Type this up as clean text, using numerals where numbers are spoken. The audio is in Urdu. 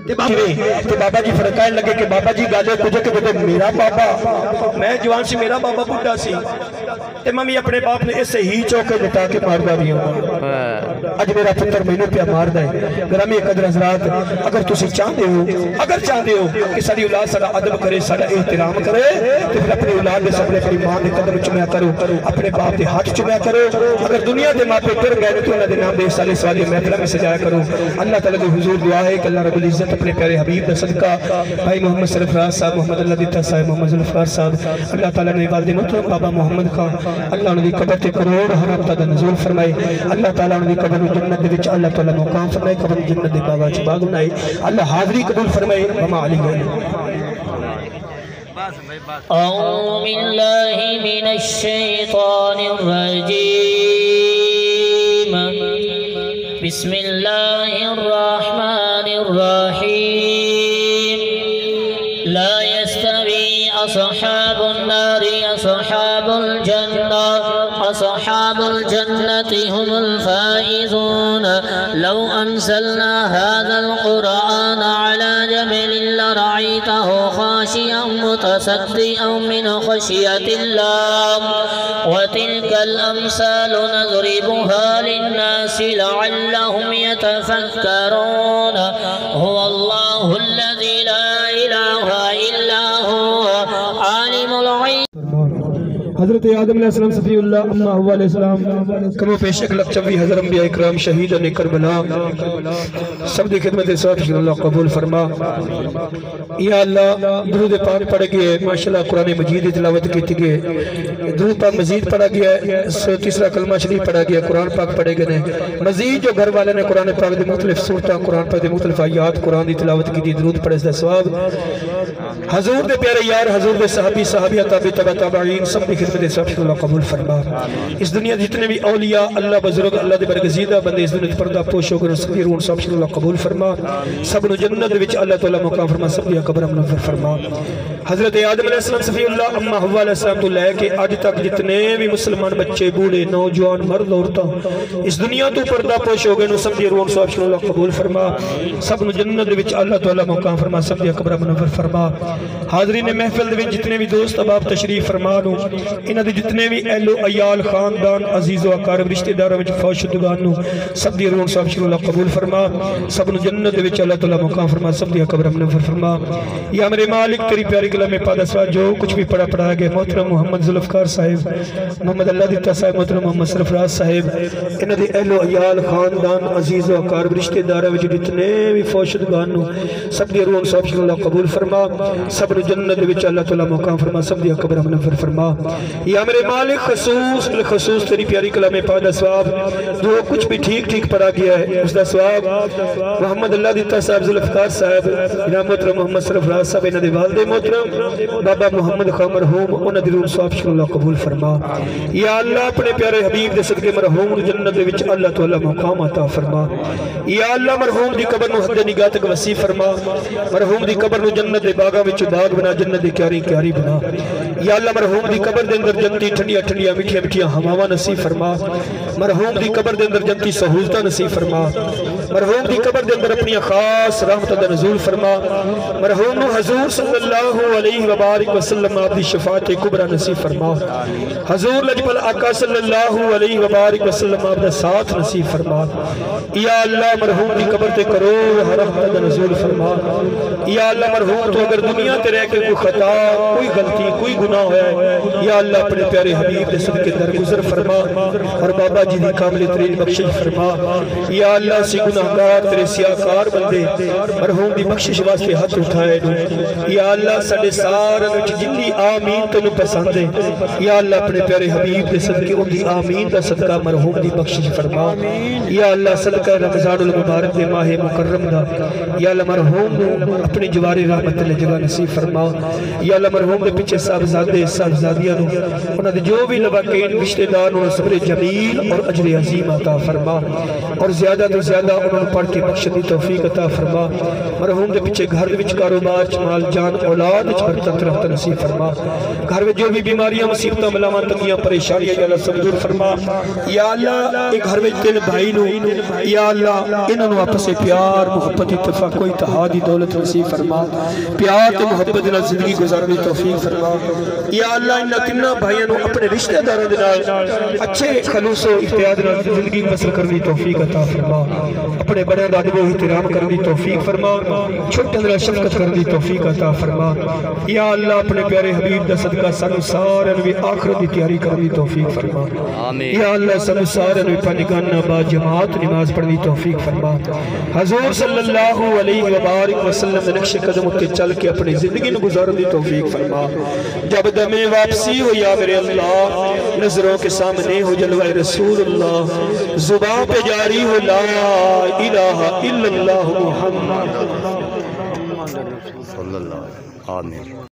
تے بابا جی فرقائن لگے کہ بابا جی گالے کچھ کہ جب میرا بابا میں جوان سی میرا بابا بڑھا سی تے ممی اپنے باپ نے اسے ہی چوکے لٹا کے مار دا بھی ہوں اج میرا پتر مینوں پیا مار دا ہے گرامی قدر حضرات اگر تسی چاہتے ہو کہ ساری اولاد سارا ادب کرے سارا احترام کرے تو پھر اپنی اولاد دے سامنے اپنی ماں دے قدم چومیا کرو اپنے باپ دے ہاتھ چومیا کرو اگر دنیا دے ماں پہ ٹر گئے تو اللہ دے نام دے سالے سوالے محفل میں سجایا کرو اللہ تعالیٰ دے حضور دعا ہے کہ اللہ رب العزت اپنے پیارے حبیب دا صدقہ بھائی محمد سرفراز صاحب محمد اللہ دیتا صاحب محمد ذوالفقار صاحب اللہ تعالیٰ نے والد محترم بابا محمد خان اللہ نے قبر تے کروڑ حرام تا نزول فرمائے اللہ تعالیٰ نے قبر جنت دے وچ اللہ تعالیٰ مقام فرمائے قبر جنت دے باغ وچ باغ بنائے اللہ حاضری قبول فرمائے وما علی أعوذ بالله من الشيطان الرجيم بسم الله الرحمن الرحيم لا يستوي أصحاب النار أصحاب الجنة هم الفائزون لو أنزلنا هذا القرآن على جبل لرأيته خاشعا متصدعا من خشية الله وتلك الأمثال نضربها للناس لعلهم يتفكرون هو الله الذي لا إله إلا هو عالم الغيب حضرت آدم علیہ السلام صفی اللہ امہ ہوا علیہ السلام کمو پیشک لقچوی حضر انبیاء اکرام شہیدان کربلا سب دی خدمت صاحب شکر اللہ قبول فرما یا اللہ درود پاک پڑھ گئے ماشاءاللہ قرآن مجید تلاوت کی گئے درود پاک مزید پڑھا گیا تیسرا کلمہ شریف پڑھا گیا قرآن پاک پڑھے گئے مزید جو گھر والے نے قرآن پاک دے مختلف صورتاں قرآن پاک دے مختلف آیات قرآن دی تلاوت کی دی درود پڑھے دا ثواب حضور دے پیارے یار حضور دے صحابی صحابیہ تابعین سب دی خدمت صاحب شکر اللہ قبول فرما اس دنیا جتنے بھی اولیاء اللہ بزرگ اللہ دے برگزیدہ بندے اس دنیا پردہ پوشو گرن سکیرون صاحب شکر اللہ قبول فرما سب نو جنت وچ اللہ تعالیٰ مقام فرما سب دیا قبر منور فرما حضرت آدم علیہ السلام صفی اللہ امہ حوا علیہ السلام تو لے کے آج تک جتنے بھی مسلمان بچے بوڑھے نوجوان مرد عورتاں اس دنیا تو پردہ پوشو گرن سب دیا روان صاحب شکر اللہ قبول فرما سب نو جنت وچ اللہ تعالیٰ مقام فرما سب دیا قبر منور فرما حاضرین محفل دے وچ جتنے بھی دوست احباب تشریف فرما لو انہاں دے جتنے بھی اہل و عیال خاندان عزیز و اقارب رشتہ داراں وچ فوت شدگان نو سب دی روح صاحب شکر اللہ قبول فرما سب نو جنت وچ اللہ تعالیٰ مقام فرما سب دی قبر منور فرما یا میرے مالک تیری پیاری کلام میں پادہ سوا جو کچھ بھی پڑھا گیا محترم محمد ذوالفقار صاحب محمد اللہ دیتا صاحب محترم محمد سرفراز صاحب انہاں دے اہل و عیال خاندان عزیز و اقارب رشتہ داراں وچ جتنے بھی فوت شدگان نو سب دی روح صاحب شکر اللہ قبول فرما سب نو جنت وچ اللہ تعالیٰ مقام فرما سب دی قبر منور فرما یا میرے مالک خصوص بالخصوص تیری پیاری کلام پاک دا ثواب جو کچھ بھی ٹھیک پڑھا گیا ہے اس دا ثواب محمد اللہ دیتا صاحب ذوالفقار صاحب جناب محترم محمد سرفراز صاحب انہاں دے والد محترم بابا محمد خان مرحوم انہاں دی روح صاحب شکر اللہ قبول فرما یا اللہ اپنے پیارے حبیب دے صدقے مرحوم جنت وچ اللہ تعالیٰ مقام عطا فرما یا اللہ مرحوم دی قبر نو حد نگاہ تک وسیع فرما مرحوم دی قبر نو جنت دے باغاں وچ باغ بنا جنت دے کیاری بنا یا اللہ مرحوم دی قبر دے اندر جنتی ٹھنڈیاں میٹھیاں ہواواں نصیب فرما مرحوم دی قبر دے اندر جنتی سہولتاں نصیب فرما مرحوم دی قبر دے اندر اپنی خاص رحمتاں دا نزول فرما مرحوم نو حضور صلی اللہ علیہ وبارک وسلم آپ دی شفاعت کبریٰ نصیب فرما حضور لجپل آقا صلی اللہ علیہ وبارک وسلم آپ دا ساتھ نصیب فرما یا اللہ مرحوم دی قبر تے کروڑ رحمتاں دا نزول فرما یا اللہ مرحوم تو اگر دنیا تے رہ کے کوئی خطا کوئی غلطی کوئی گناہ ہویا ہے یا اللہ اپنے پیارے حبیب دے صدقے درگزر فرما اور بابا جی دی کامل ترین بخشش فرما یا اللہ سی گناہگار تیرے سیاکار بندے مرحوم دی بخشش واسطے ہاتھ اٹھائے دو یا اللہ ساڑے سارے وچ جنی آمین تنو پسند ہے یا اللہ اپنے پیارے حبیب دے صدقے ان دی آمین دا صدقہ مرحوم دی بخشش فرما یا اللہ صدقہ رمضان المبارک دے ماہ مکرم دا یا اللہ مرحوم نو اپنی جواری رحمت اللہ جگہ نصیب فرما یا اللہ مرحوم دے پیچھے صاحبزادیاں نو انہاں دے جو بھی لواقین رشتہ دار انہاں صبر جمیل اور اجر عظیم عطا فرما اور زیادہ تو زیادہ انہوں پڑھ کے بخش دی توفیق عطا فرما مرحوم دے پیچھے گھر دے وچ کاروبار چمال جان اولاد وچ برکت رحمت نصیب فرما گھر میں جو بھی بیماریاں مصیبتاں بلاواں تنگیاں پریشانیاں یا اللہ سب دور فرما یا اللہ ایک گھر وچ تین بھائی نو یا اللہ انہاں نو آپس پیار محبت اتفاق و اتحاد دولت نصیب فرما پیار تے محبت نال زندگی گزارنے توفیق فرما یا اللہ انہاں تیناں بھائیاں نو اپنے رشتہ داراں دے نال اچھے خلوص و احتیاط نال زندگی بسر کرنے توفیق عطا فرما اپنے بڑے دا ادب و احترام کرنے توفیق فرما چھوٹے نال شفقت کرنے توفیق عطا فرما یا اللہ اپنے پیارے حبیب دا صدقہ سانو سارے نو آخرت دی تیاری کرنے توفیق فرما یا اللہ سانو سارے نو پنجگانہ با جماعت نماز پڑھنے توفیق فرما حضور صلی اللہ علیہ وبارک وسلم نقش قدم تے چل کے اپنی زندگی نو گزارنے توفیق فرما جب دم واپسی ہو یا میرے اللہ نظروں کے سامنے ہو جلوہ رسول اللہ زبان پہ جاری ہو لا الہ الا اللہ محمد صلی اللہ علیہ وسلم آمین